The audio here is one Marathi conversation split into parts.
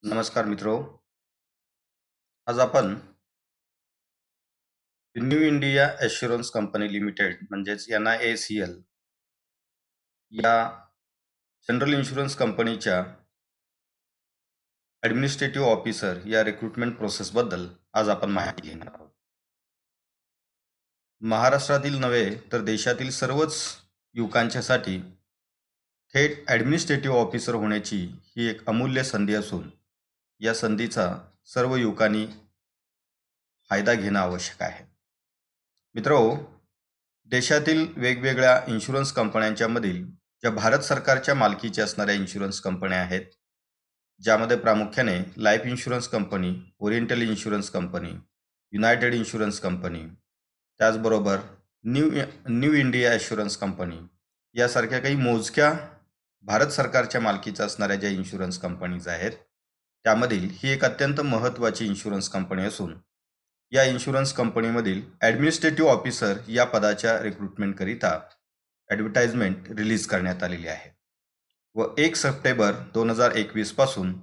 नमस्कार मित्रो. आज आपण new India assurance company limited म्हणजेच NIACL या जनरल इन्शुरन्स कंपनीच्या ॲडमिनिस्ट्रेटिव्ह ऑफिसर या रिक्रुटमेंट प्रोसेसबद्दल आज आपण माहिती घेणार आहोत. महाराष्ट्रातील नव्हे तर देशातील सर्वच युवकांच्यासाठी थेट ॲडमिनिस्ट्रेटिव्ह ऑफिसर होण्याची ही एक अमूल्य संधी असून या संधीचा सर्व युवकांनी फायदा घेणं आवश्यक आहे. मित्रो, देशातील वेगवेगळ्या इन्शुरन्स कंपन्यांच्या मधील ज्या भारत सरकारच्या मालकीच्या असणाऱ्या इन्शुरन्स कंपन्या आहेत, ज्यामध्ये प्रामुख्याने life insurance company, oriental insurance company, United insurance company, त्याचबरोबर न्यू इंडिया ॲश्युरन्स कंपनी यासारख्या काही मोजक्या भारत सरकारच्या मालकीच्या असणाऱ्या ज्या इन्शुरन्स कंपनीज आहेत, त्यामधील ही एक अत्यंत महत्त्वाची इन्शुरन्स कंपनी असून या इन्शुरन्स कंपनीमधील ॲडमिनिस्ट्रेटिव्ह ऑफिसर या पदाच्या रिक्रुटमेंटकरिता ॲडव्हर्टाइजमेंट रिलीज करण्यात आलेली आहे व 1 सप्टेंबर 2021 पासून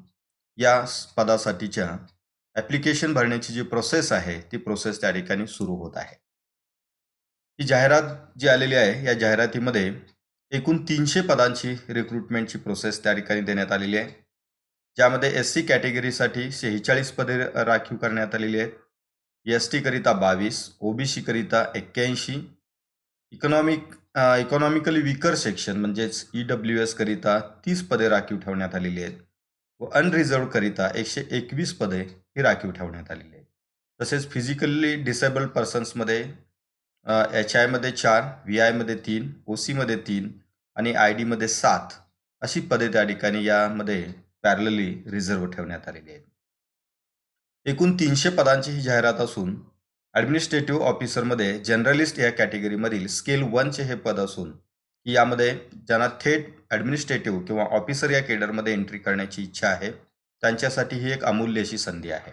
या पदासाठीच्या ॲप्लिकेशन भरण्याची जी प्रोसेस आहे ती प्रोसेस त्या ठिकाणी सुरू होत आहे. ही जाहिरात जी आलेली आहे या जाहिरातीमध्ये एकूण 300 पदांची रिक्रुटमेंटची प्रोसेस त्या ठिकाणी देण्यात आलेली आहे, ज्यामध्ये SC कॅटेगरीसाठी 46 पदे राखीव करण्यात आलेली आहेत, ST करिता 22, OBC करिता 81, इकॉनॉमिकली वीकर सेक्शन म्हणजेच EWS करिता 30 पदे राखीव ठेवण्यात आलेली आहेत व अनरिझर्व करिता 121 पदे ही राखीव ठेवण्यात आलेली आहेत. तसेच फिजिकली डिसेबल्ड पर्सन्समध्ये HI मध्ये 4, VI मध्ये 3, OC मध्ये 3 आणि ID मध्ये 7 अशी पदे त्या ठिकाणी यामध्ये पॅरलली रिझर्व ठेवण्यात आलेली आहेत. एकूण 300 पदांची ही जाहिरात असून ॲडमिनिस्ट्रेटिव्ह ऑफिसरमध्ये जनरलिस्ट या कॅटेगरीमधील स्केल 1चे हे पद असून यामध्ये ज्यांना थेट ॲडमिनिस्ट्रेटिव्ह किंवा ऑफिसर या केडरमध्ये एंट्री करण्याची इच्छा आहे त्यांच्यासाठी ही एक अमूल्य अशी संधी आहे.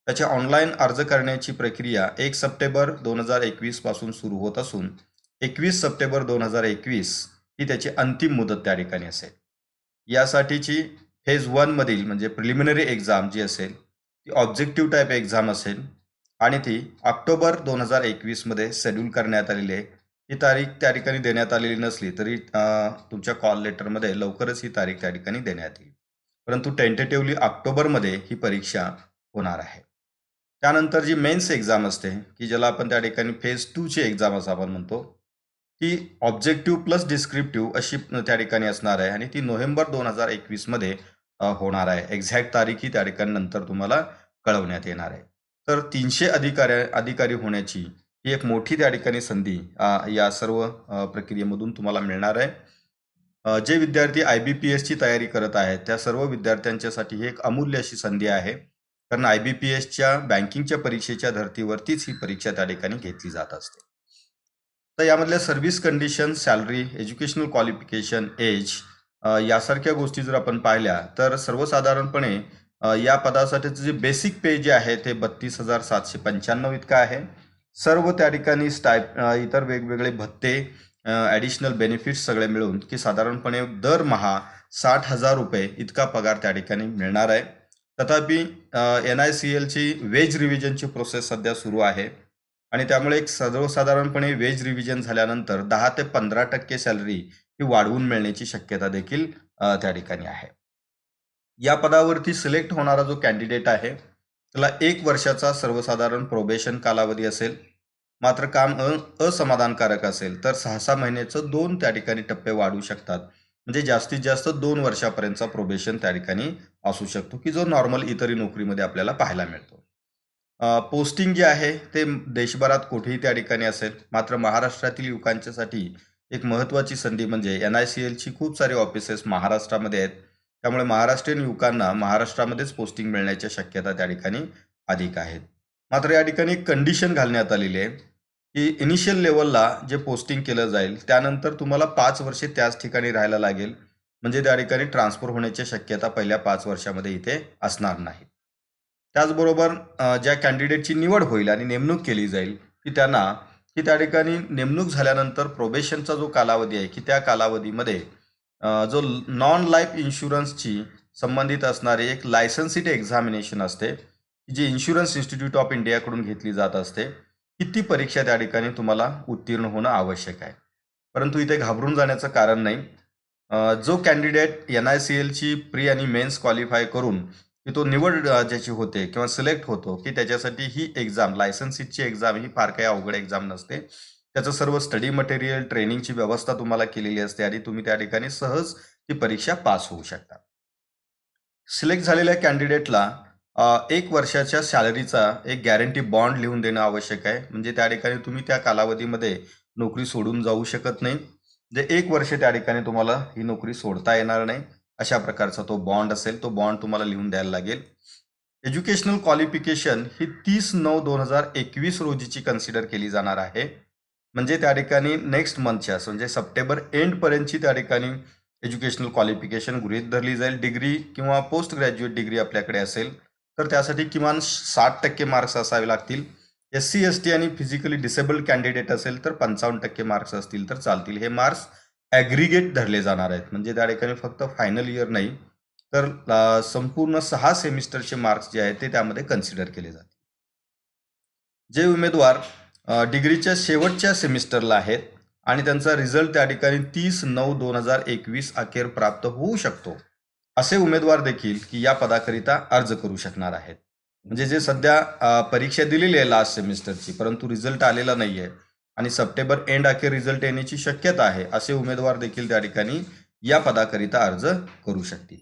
त्याच्या ऑनलाईन अर्ज करण्याची प्रक्रिया 1 सप्टेंबर 2021 पासून सुरू होत असून 21 सप्टेंबर 2021 ही त्याची अंतिम मुदत त्या ठिकाणी असेल. यासाठीची फेज 1 मधील म्हणजे प्रिलिमिनरी एक्झाम जी असेल ती ऑब्जेक्टिव्ह टाईप एक्झाम असेल आणि ती ऑक्टोबर 2021 मध्ये शेड्यूल करण्यात आलेली आहे. ही तारीख त्या ठिकाणी देण्यात आलेली नसली तरी तुमच्या कॉल लेटरमध्ये लवकरच ही तारीख त्या ठिकाणी देण्यात येईल, परंतु टेंटेटिव्हली ऑक्टोबरमध्ये ही परीक्षा होणार आहे. त्यानंतर जी मेन्स एक्झाम असते की ज्याला आपण त्या ठिकाणी फेज 2ची एक्झाम असं आपण म्हणतो, ती ऑब्जेक्टिव्ह प्लस डिस्क्रिप्टिव्ह अशी त्या ठिकाणी असणार आहे आणि ती नोव्हेंबर 2021 मध्ये होणार आहे. एक्झॅक्ट तारीखही त्या ठिकाणी नंतर तुम्हाला कळवण्यात येणार आहे. तर 300 अधिकारी होण्याची ही एक मोठी त्या ठिकाणी संधी या सर्व प्रक्रियेमधून तुम्हाला मिळणार आहे. जे विद्यार्थी IBPSची तयारी करत आहेत त्या सर्व विद्यार्थ्यांच्यासाठी ही एक अमूल्य अशी संधी आहे, कारण IBPSच्या बँकिंगच्या परीक्षेच्या धर्तीवरतीच ही परीक्षा त्या ठिकाणी घेतली जात असते. तर यामधल्या service condition, salary, educational qualification, age यासारख्या गोष्टी जर आपण पाहिल्या तर सर्वसाधारणपणे या पदासाठीचं जे बेसिक पे जे आहे ते 32,795 इतकं आहे. सर्व त्या ठिकाणी इतर वेगवेगळे भत्ते, ॲडिशनल बेनिफिट्स सगळे मिळून की साधारणपणे दरमहा 60,000 रुपये इतका पगार त्या ठिकाणी मिळणार आहे. तथापि NICLची वेज रिव्हिजनची प्रोसेस सध्या सुरू आहे आणि त्यामुळे एक सर्वसाधारणपणे वेज रिव्हिजन झाल्यानंतर 10 ते 15% सॅलरी ही वाढवून मिळण्याची शक्यता देखील त्या ठिकाणी आहे. या पदावरती सिलेक्ट होणारा जो कॅन्डिडेट आहे त्याला 1 वर्षाचा सर्वसाधारण प्रोबेशन कालावधी असेल. मात्र काम असमाधानकारक असेल तर 6 महिन्याचं 2 त्या ठिकाणी टप्पे वाढू शकतात, म्हणजे जास्तीत जास्त 2 वर्षापर्यंतचा प्रोबेशन त्या ठिकाणी असू शकतो की जो नॉर्मल इतरही नोकरीमध्ये आपल्याला पाहायला मिळतो. पोस्टिंग जे आहे ते देशभरात कुठेही त्या ठिकाणी असेल, मात्र महाराष्ट्रातील युवकांच्यासाठी एक महत्त्वाची संधी म्हणजे NICLची खूप सारे ऑफिसेस महाराष्ट्रामध्ये आहेत, त्यामुळे महाराष्ट्रीयन युवकांना महाराष्ट्रामध्येच पोस्टिंग मिळण्याच्या शक्यता त्या ठिकाणी अधिक आहेत. मात्र या ठिकाणी एक कंडिशन घालण्यात आलेली आहे की इनिशियल लेवलला जे पोस्टिंग केलं जाईल त्यानंतर तुम्हाला 5 वर्षे त्याच ठिकाणी राहायला लागेल, म्हणजे त्या ठिकाणी ट्रान्सफर होण्याची शक्यता पहिल्या 5 वर्षामध्ये इथे असणार नाही. त्याचबरोबर ज्या कॅन्डिडेटची निवड होईल आणि नेमणूक केली जाईल की त्यांना की त्या ठिकाणी नेमणूक झाल्यानंतर प्रोबेशनचा जो कालावधी आहे की त्या कालावधीमध्ये जो नॉन लाईफ इन्शुरन्सची संबंधित असणारी एक लायसन्सिड एक्झामिनेशन असते, जी इन्शुरन्स इन्स्टिट्यूट ऑफ इंडियाकडून घेतली जात असते, की ती परीक्षा त्या ठिकाणी तुम्हाला उत्तीर्ण होणं आवश्यक आहे. परंतु इथे घाबरून जाण्याचं कारण नाही. जो कॅन्डिडेट NICLची प्री आणि मेन्स क्वालिफाय करून की तो निवड ज्याची होते किंवा सिलेक्ट होतो, की त्याच्यासाठी ही एक्झाम, लायसन्सिसची एक्झाम ही फार काही अवघड एक्झाम नसते. त्याचं सर्व स्टडी मटेरियल, ट्रेनिंगची व्यवस्था तुम्हाला केलेली असते आणि तुम्ही त्या ठिकाणी सहज ती परीक्षा पास होऊ शकता. सिलेक्ट झालेल्या कॅन्डिडेटला 1 वर्षाच्या सॅलरीचा एक गॅरंटी बॉन्ड लिहून देणं आवश्यक आहे. म्हणजे त्या ठिकाणी तुम्ही त्या कालावधीमध्ये नोकरी सोडून जाऊ शकत नाही. म्हणजे 1 वर्ष त्या ठिकाणी तुम्हाला ही नोकरी सोडता येणार नाही. अशा प्रकारचा तो बॉन्ड असेल, तो बॉन्ड तुम्हाला लिहून द्यायला लागेल. एज्युकेशनल क्वालिफिकेशन ही 30/9/2021 रोजीची कन्सिडर केली जाणार आहे. म्हणजे त्या ठिकाणी नेक्स्ट मंथच्या म्हणजे सप्टेंबर एंडपर्यंतची त्या ठिकाणी एज्युकेशनल क्वालिफिकेशन गृहीत धरली जाईल. डिग्री किंवा पोस्ट ग्रॅज्युएट डिग्री आपल्याकडे असेल तर त्यासाठी किमान 60% मार्क्स असावे लागतील. SC ST आणि फिजिकली डिसेबल्ड कॅन्डिडेट असेल तर 55% मार्क्स असतील तर चालतील. हे मार्क्स ॲग्रिगेट धरले जाणार आहेत. म्हणजे त्या ठिकाणी फक्त फायनल इयर नाही तर संपूर्ण 6 सेमिस्टरचे मार्क्स जे आहेत ते त्यामध्ये कन्सिडर केले जातील. जे उमेदवार डिग्रीच्या शेवटच्या सेमिस्टरला आहेत आणि त्यांचा रिझल्ट त्या ठिकाणी 30/9/2021 अखेर प्राप्त होऊ शकतो, असे उमेदवार देखील की या पदाकरिता अर्ज करू शकणार आहेत. म्हणजे जे सध्या परीक्षा दिलेली आहे लास्ट सेमिस्टरची, परंतु रिझल्ट आलेला नाही आहे आणि सप्टेंबर एंड अखेर रिझल्ट येण्याची शक्यता आहे, असे उमेदवार देखील त्या ठिकाणी या पदाकरिता अर्ज करू शकतील.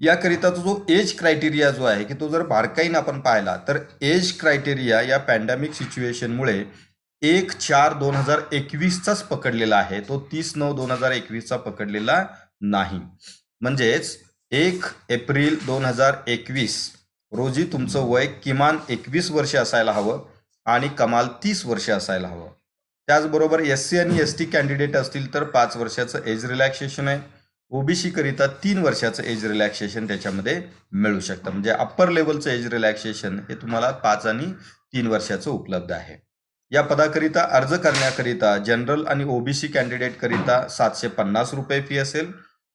याकरिताचा जो एज क्रायटेरिया जो आहे की तो जर बारकाईने आपण पाहिला तर एज क्रायटेरिया या पॅन्डेमिक सिच्युएशनमुळे 1/4/2021चाच पकडलेला आहे. तो 30/9/2021चा पकडलेला नाही. म्हणजेच 1 एप्रिल 2021 रोजी तुमचं वय किमान 21 वर्ष असायला हवं आणि कमाल 30 वर्ष असायला हवं. त्याचबरोबर SC आणि ST कॅन्डिडेट असतील तर 5 वर्षाचं एज रिलॅक्सेशन आहे. ओबीसी करिता 3 वर्षाचं एज रिलॅक्सेशन त्याच्यामध्ये मिळू शकतं. म्हणजे अप्पर लेवलचं एज रिलॅक्सेशन हे तुम्हाला 5 आणि 3 वर्षाचं उपलब्ध आहे. या पदाकरिता अर्ज करण्याकरिता जनरल आणि ओबीसी कॅन्डिडेट करिता 750 रुपये फी असेल.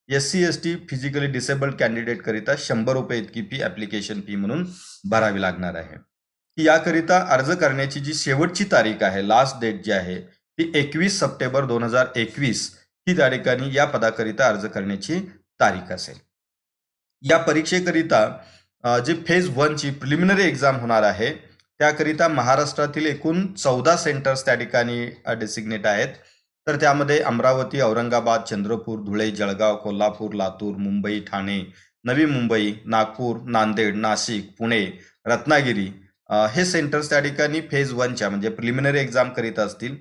SC ST physically disabled candidate करिता 100 रुपये इतकी फी ॲप्लिकेशन फी म्हणून भरावी लागणार आहे. याकरिता अर्ज करण्याची जी शेवटची तारीख आहे, लास्ट डेट जी आहे ती 21 सप्टेंबर 2021 ही त्या ठिकाणी या पदाकरिता अर्ज करण्याची तारीख असेल. या परीक्षेकरिता जी फेज 1ची प्रिलिमिनरी एक्झाम होणार आहे त्याकरिता महाराष्ट्रातील एकूण 14 सेंटर्स त्या ठिकाणी डेसिग्नेट आहेत. तर त्यामध्ये अमरावती, औरंगाबाद, चंद्रपूर, धुळे, जळगाव, कोल्हापूर, लातूर, मुंबई, ठाणे, नवी मुंबई, नागपूर, नांदेड, नाशिक, पुणे, रत्नागिरी हे सेंटर्स त्या ठिकाणी फेज 1च्या म्हणजे प्रिलिमिनरी एक्झाम करीत असतील.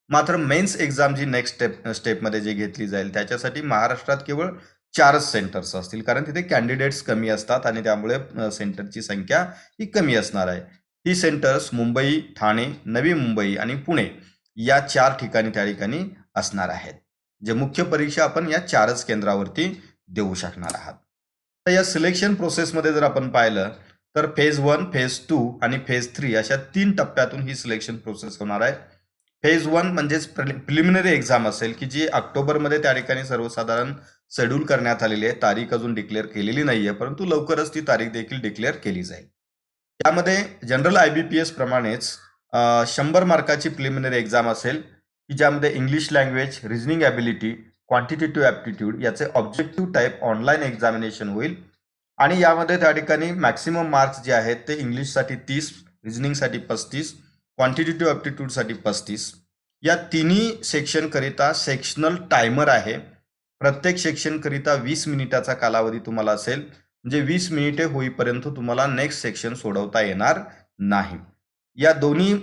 मात्र मेन्स एक्झाम जी नेक्स्ट स्टेपमध्ये जे घेतली जाईल त्याच्यासाठी महाराष्ट्रात केवळ 4च सेंटर्स असतील, कारण तिथे कॅन्डिडेट्स कमी असतात आणि त्यामुळे सेंटरची संख्या ही कमी असणार आहे. ही सेंटर्स मुंबई, ठाणे, नवी मुंबई आणि पुणे या 4 ठिकाणी त्या ठिकाणी असणार आहेत. जे मुख्य परीक्षा आपण या 4च केंद्रावरती देऊ शकणार आहात. तर या सिलेक्शन प्रोसेसमध्ये जर आपण पाहिलं तर फेज 1, फेज 2 आणि फेज 3 अशा 3 टप्प्यातून ही सिलेक्शन प्रोसेस होणार आहे. फेज 1 म्हणजेच प्रिलिमिनरी एक्झाम असेल की जी ऑक्टोबरमध्ये त्या ठिकाणी सर्वसाधारण शेड्यूल करण्यात आलेली आहे. तारीख अजून डिक्लेअर केलेली नाही आहे, परंतु लवकरच ती तारीख देखील डिक्लेअर केली जाईल. त्यामध्ये जनरल IBPS प्रमाणेच 100 मार्काची प्रिलिमिनरी एक्झाम असेल की ज्यामध्ये English language, reasoning ability, quantitative aptitude याचे ऑब्जेक्टिव्ह टाईप ऑनलाईन एक्झामिनेशन होईल आणि यामध्ये त्या ठिकाणी मॅक्सिमम मार्क्स जे आहेत ते इंग्लिशसाठी 30, रिझनिंगसाठी 35, क्वांटिटेटिव्ह ॲप्टिट्यूडसाठी 35. या तिन्ही सेक्शनकरिता सेक्शनल टायमर आहे. प्रत्येक सेक्शनकरिता 20 मिनिटाचा कालावधी तुम्हाला असेल. म्हणजे 20 मिनिटे होईपर्यंत तुम्हाला नेक्स्ट सेक्शन सोडवता येणार नाही. या दोन्ही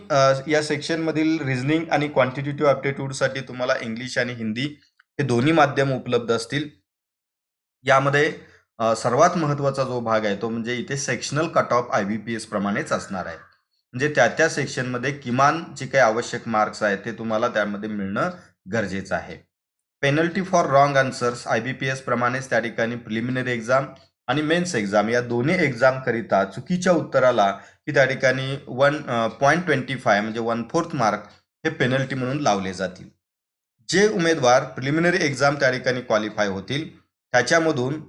या सेक्शनमधील रिझनिंग आणि क्वांटिटेटिव्ह ॲप्टिट्यूडसाठी तुम्हाला इंग्लिश आणि हिंदी हे दोन्ही माध्यम उपलब्ध असतील. यामध्ये सर्वात महत्त्वाचा जो भाग आहे तो म्हणजे इथे सेक्शनल कट ऑफ IBPS प्रमाणेच असणार आहे. म्हणजे त्या सेक्शनमध्ये किमान जे काही आवश्यक मार्क्स आहेत ते तुम्हाला त्यामध्ये मिळणं गरजेचं आहे. Penalty for wrong answers IBPS प्रमाणेच त्या ठिकाणी प्रिलिमिनरी एक्झाम आणि मेन्स एक्झाम या दोन्ही एक्झाम करिता चुकीच्या उत्तराला की त्या ठिकाणी 1.25 म्हणजे 1/4 मार्क हे पेनल्टी म्हणून लावले जातील. जे उमेदवार प्रिलिमिनरी एक्झाम त्या ठिकाणी क्वालिफाय होतील त्याच्यामधून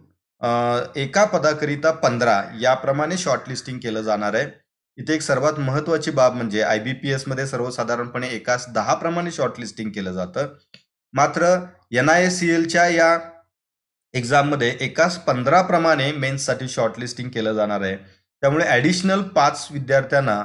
एका पदाकरिता 15 याप्रमाणे शॉर्टलिस्टिंग केलं जाणार आहे. इथे एक सर्वात महत्त्वाची बाब म्हणजे IBPS मध्ये सर्वसाधारणपणे एकास 10 प्रमाणे शॉर्टलिस्टिंग केलं जातं. मात्र NISCLच्या या एक्झाममध्ये एकास 15 प्रमाणे मेन्ससाठी शॉर्टलिस्टिंग केलं जाणार आहे. त्यामुळे ॲडिशनल 5 विद्यार्थ्यांना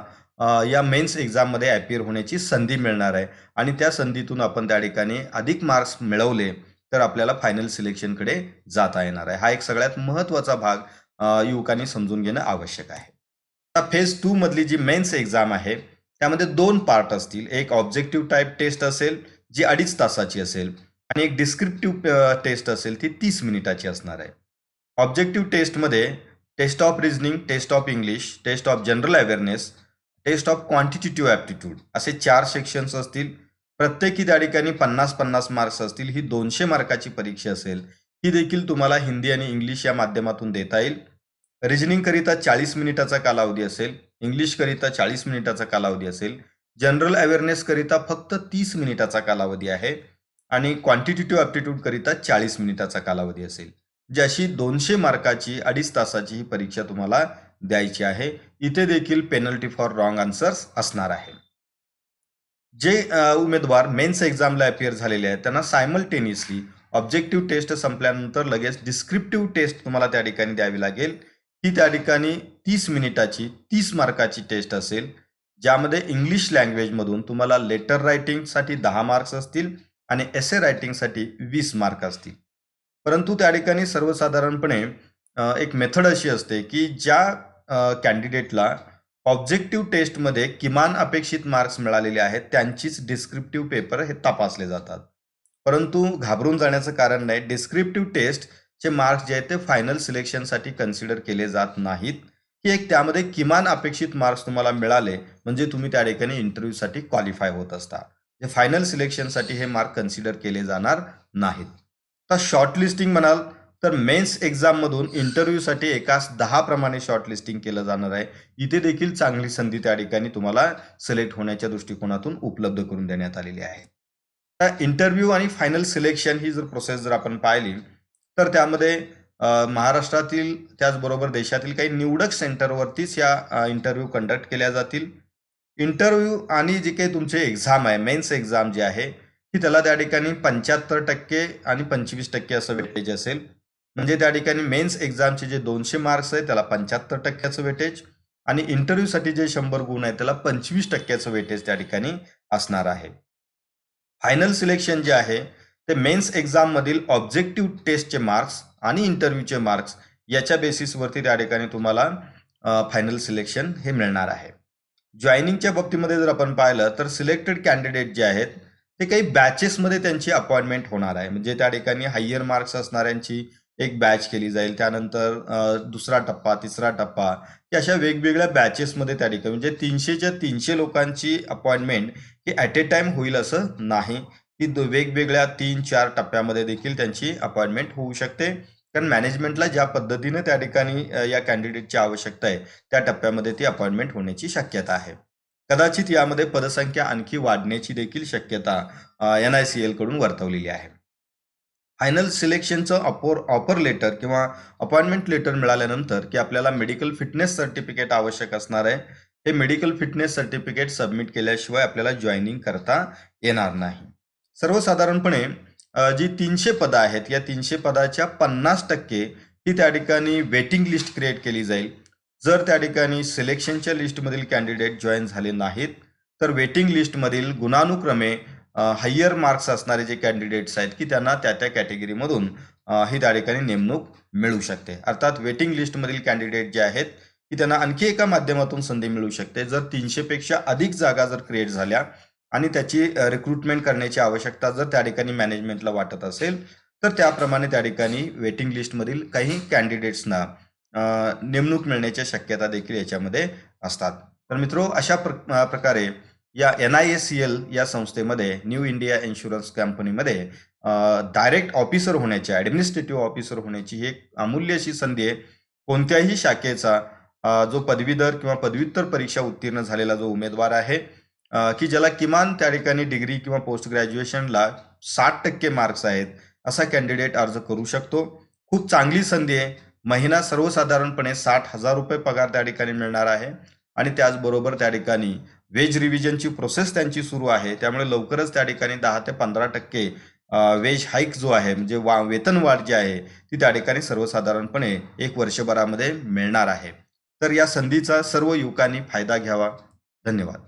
या मेन्स एक्झाममध्ये ॲपियर होण्याची संधी मिळणार आहे आणि त्या संधीतून आपण त्या ठिकाणी अधिक मार्क्स मिळवले तर आपल्याला फायनल सिलेक्शनकडे जाता येणार आहे. हा एक सगळ्यात महत्त्वाचा भाग युवकांनी समजून घेणं आवश्यक आहे. आता फेज 2 मधली जी मेन्स एक्झाम आहे त्यामध्ये 2 पार्ट असतील. एक ऑब्जेक्टिव्ह टाईप टेस्ट असेल जी 2.5 तासाची असेल आणि एक डिस्क्रिप्टिव्ह टेस्ट असेल ती 30 मिनिटाची असणार आहे. ऑब्जेक्टिव्ह टेस्टमध्ये test of reasoning, test of English, test of general awareness, test of quantitative aptitude असे 4 सेक्शन्स असतील. प्रत्येकी त्या ठिकाणी 50-50 मार्क्स असतील. ही 200 मार्काची परीक्षा असेल. ही देखील तुम्हाला हिंदी आणि इंग्लिश या माध्यमातून देता येईल. रिजनिंगकरिता 40 मिनिटाचा कालावधी असेल. इंग्लिशकरिता 40 मिनिटाचा कालावधी असेल. जनरल अवेअरनेसकरिता फक्त 30 मिनिटाचा कालावधी आहे आणि क्वांटिटेटिव्ह ॲप्टिट्यूडकरिता 40 मिनिटाचा कालावधी असेल. जी अशी 200 मार्काची 2.5 तासाची ही परीक्षा तुम्हाला द्यायची आहे. इथे देखील पेनल्टी फॉर रॉंग आन्सर्स असणार आहे. जे उमेदवार मेन्स एक्झामला अपियर झालेले आहेत त्यांना सायमल्टेनियसली ऑब्जेक्टिव्ह टेस्ट संपल्यानंतर लगेच डिस्क्रिप्टिव्ह टेस्ट तुम्हाला त्या ठिकाणी द्यावी लागेल. ही त्या ठिकाणी 30 मिनिटाची 30 मार्काची टेस्ट असेल. ज्यामध्ये इंग्लिश लँग्वेजमधून तुम्हाला लेटर रायटिंगसाठी 10 मार्क्स असतील आणि एसे रायटिंगसाठी 20 मार्क असतील. परंतु त्या ठिकाणी सर्वसाधारणपणे एक मेथड अशी असते की ज्या कॅन्डिडेटला ऑब्जेक्टिव्ह टेस्टमध्ये किमान अपेक्षित मार्क्स मिळालेले आहेत त्यांचीच डिस्क्रिप्टिव्ह पेपर हे तपासले जातात. परंतु घाबरून जाण्याचं कारण नाही. डिस्क्रिप्टिव्ह टेस्टचे मार्क्स जे आहेत ते फायनल सिलेक्शनसाठी कन्सिडर केले जात नाहीत. की एक त्यामध्ये किमान अपेक्षित मार्क्स तुम्हाला मिळाले म्हणजे तुम्ही त्या ठिकाणी इंटरव्ह्यूसाठी क्वालिफाय होत असता. फायनल सिलेक्शनसाठी हे मार्क कन्सिडर केले जाणार नाहीत. तर शॉर्टलिस्टिंग म्हणाल तर मेन्स एक्झाममधून इंटरव्ह्यूसाठी एकास 10 प्रमाणे शॉर्टलिस्टिंग केलं जाणार आहे. इथे देखील चांगली संधी त्या ठिकाणी तुम्हाला सिलेक्ट होण्याच्या दृष्टिकोनातून उपलब्ध करून देण्यात आलेली आहे. तर इंटरव्ह्यू आणि फायनल सिलेक्शन ही जर प्रोसेस जर आपण पाहिली तर त्यामध्ये महाराष्ट्रातील त्याचबरोबर देशातील काही निवडक सेंटरवरतीच या इंटरव्ह्यू कंडक्ट केल्या जातील. इंटरव्ह्यू आणि जे काही तुमचे एक्झाम आहे मेन्स एक्झाम जी आहे की त्याला त्या ठिकाणी 75% आणि 25% असं वेटेज असेल. म्हणजे त्या ठिकाणी मेन्स एक्झामचे जे 200 मार्क्स आहे त्याला 75% वेटेज आणि इंटरव्ह्यूसाठी जे 100 गुण आहे त्याला 25% वेटेज त्या ठिकाणी असणार आहे. फायनल सिलेक्शन जे आहे ते मेन्स एक्झाममधील ऑब्जेक्टिव्ह टेस्टचे मार्क्स आणि इंटरव्ह्यूचे मार्क्स याच्या बेसिसवरती त्या ठिकाणी तुम्हाला फायनल सिलेक्शन हे मिळणार आहे. जॉईनिंगच्या बाबतीमध्ये जर आपण पाहिलं तर सिलेक्टेड कॅन्डिडेट जे आहेत ते काही बॅचेसमध्ये त्यांची अपॉइंटमेंट होणार आहे. म्हणजे त्या ठिकाणी हायर मार्क्स असणाऱ्यांची एक बॅच केली जाईल. त्यानंतर दुसरा टप्पा, तिसरा टप्पा की अशा वेगवेगळ्या बॅचेसमध्ये त्या ठिकाणी म्हणजे 300च्या 300 लोकांची appointment he at a time होईल असं नाही. ती वेगवेगळ्या 3-4 टप्प्यामध्ये देखील त्यांची अपॉइंटमेंट होऊ शकते. कारण मॅनेजमेंटला ज्या पद्धतीने त्या ठिकाणी या कॅन्डिडेटची आवश्यकता आहे त्या टप्प्यामध्ये ती अपॉइंटमेंट होण्याची शक्यता आहे. कदाचित यामध्ये पदसंख्या आणखी वाढण्याची देखील शक्यता NICL कडून वर्तवलेली आहे. फायनल सिलेक्शनचं ऑफर लेटर किंवा अपॉइंटमेंट लेटर मिळाल्यानंतर की आपल्याला मेडिकल फिटनेस सर्टिफिकेट आवश्यक असणार आहे. हे मेडिकल फिटनेस सर्टिफिकेट सबमिट केल्याशिवाय आपल्याला जॉईनिंग करता येणार नाही. सर्वसाधारणपणे जी 300 पदं आहेत या 300 पदाच्या 50% ही त्या ठिकाणी वेटिंग लिस्ट क्रिएट केली जाईल. जर त्या ठिकाणी सिलेक्शनच्या लिस्टमधील कॅन्डिडेट जॉईन झाले नाहीत तर वेटिंग लिस्टमधील गुणानुक्रमे हायर मार्क्स असणारे जे कॅन्डिडेट्स आहेत की त्यांना त्या त्या कॅटेगरीमधून ही त्या ठिकाणी नेमणूक मिळू शकते. अर्थात वेटिंग लिस्टमधील कॅन्डिडेट जे आहेत की त्यांना आणखी एका माध्यमातून संधी मिळू शकते. जर 300 पेक्षा अधिक जागा जर क्रिएट झाल्या आणि त्याची रिक्रुटमेंट करण्याची आवश्यकता जर त्या ठिकाणी मॅनेजमेंटला वाटत असेल तर त्याप्रमाणे त्या ठिकाणी वेटिंग लिस्टमधील काही कॅन्डिडेट्सना नेमणूक मिळण्याच्या शक्यता देखील याच्यामध्ये असतात. तर मित्रो अशा प्रकारे या NISCL या संस्थेमध्ये न्यू इंडिया इन्शुरन्स कंपनीमध्ये डायरेक्ट ऑफिसर होण्याची ॲडमिनिस्ट्रेटिव्ह ऑफिसर होण्याची ही एक अमूल्य अशी संधी आहे. कोणत्याही शाखेचा जो पदवीधर किंवा पदव्युत्तर परीक्षा उत्तीर्ण झालेला जो उमेदवार आहे की ज्याला किमान त्या ठिकाणी डिग्री किंवा पोस्ट ग्रॅज्युएशनला 60% मार्क्स आहेत असा कॅन्डिडेट अर्ज करू शकतो. खूप चांगली संधी आहे. महिना सर्वसाधारणपणे 60,000 रुपये पगार त्या ठिकाणी मिळणार आहे आणि त्याचबरोबर त्या ठिकाणी वेज रिव्हिजनची प्रोसेस त्यांची सुरू आहे. त्यामुळे लवकरच त्या ठिकाणी 10 ते 15% वेज हाईक जो आहे म्हणजे वेतन वाढ जी आहे ती त्या ठिकाणी सर्वसाधारणपणे 1 वर्षभरामध्ये मिळणार आहे. तर या संधीचा सर्व युवकांनी फायदा घ्यावा. धन्यवाद.